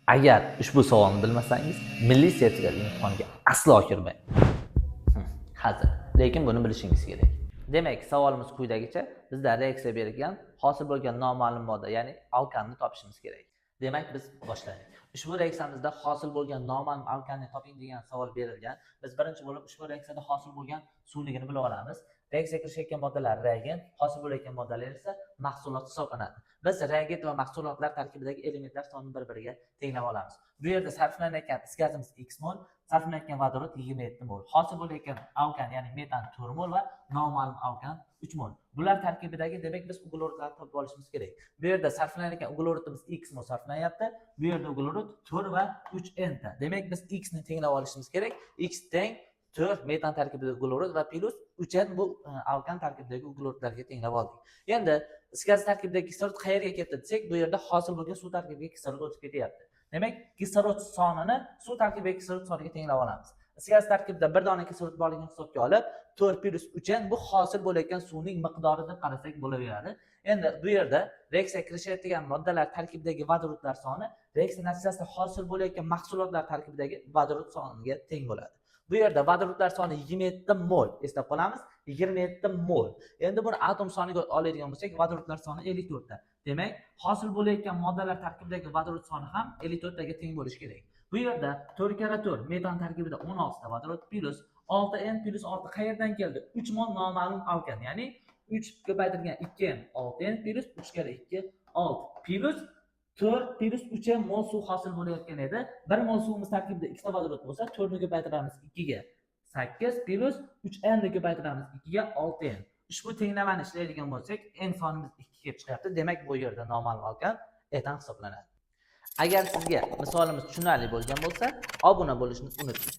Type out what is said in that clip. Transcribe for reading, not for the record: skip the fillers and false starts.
Agar ushbu savolni bilmasangiz, milliy sertifikat imtihoniga aslo kirmang. Hazır. Lekin buni bilishingiz kerak. Demak, savolimiz quyidagicha: bizda reaksiya berilgan, hosil bo'lgan noma'lum modda, ya'ni alkanni topishimiz kerak. Demak, biz boshlaylik. Ushbu reaksiyamizda hosil bo'lgan noma'lum alkanni toping degan savol berilgan. Biz birinchi bo'lib ushbu reaksiyada hosil bo'lgan suvligini bilib olamiz. Reaksiyaga kirishayotgan moddalar reagent, hosil bo'layotgan moddalar esa mahsulot hisoblanadi. Biz reagent va mahsulotlar tarkibidagi elementlar sonini bir-biriga tenglab olamiz. Bu yerda sarflanayotgan is gazimiz x mol, sarflanayotgan vodorod 27 mol. Hosil bo'layotgan alkan, ya'ni metan 4 mol va noma'lum alkan 3 mol. Bular tarkibidagi, demak, biz uglerodlarni topib olishimiz kerak. Bu yerda sarflanayotgan uglerodimiz x mol sarflanyapti. Bu yerda uglorod 4 va 3n ta. Demak, biz x ni tenglab olishimiz kerak. X teng 4 metan tarkibidagi uglorod va plus 3n bu alkan tarkibidagi uglerodlarga tenglab oldik. Endi is gaz tarkibidagi kislorod qayerga ketdi desak, bu yerda hosil bo'lgan suv tarkibiga kislorod o'tib ketyapti. Demak, kislorod sonini suv tarkibidagi kislorod soniga tenglab olamiz. Is gaz tarkibida bir dona kislorod borligini hisobga olib, 4 plus 3n bu hosil bo'layotgan suvning miqdori deb qarasak bo'laveradi. Endi bu yerda reaksiyaga kirishayotgan moddalar tarkibidagi vodorodlar soni reaksiya natijasida hosil bo'layotgan mahsulotlar tarkibidagi vodorod soniga teng bo'ladi. Bu yerda vodorodlar soni 27 mol, eslab qolamiz, 27 mol. Endi buni atom soniga oladigan bo'lsak, vodorodlar soni 54 ta. Demak, hosil bo'layotgan moddalar tarkibidagi vodorod soni ham 54 taga teng bo'lishi kerak. Bu yerda 4 kara 4 metan tarkibida 16 ta vodorod plus 6n plus 6 qayerdan keldi? 3 mol noma'lum alkan, ya'ni 3 ko'paytirilgan 2n 6n plus 3 kara 2 6 plus 4 plus 3 mol suv hosil bo'layotgan edi. 1 mol suvimiz tarkibida ikkita vodorod bo'lsa, 4 ni ko'paytiramiz 2 ga 8 plus 3n ni ko'paytiramiz 2 ga 6n. Ushbu tenglamani ishlaydigan bo'lsak, n sonimiz 2 kelib chiqyapti. Demak, bu yerda noma'lum alkan etan hisoblanadi. Agar sizga misolimiz tushunarli bo'lgan bo'lsa, obuna bo'lishni unutmang.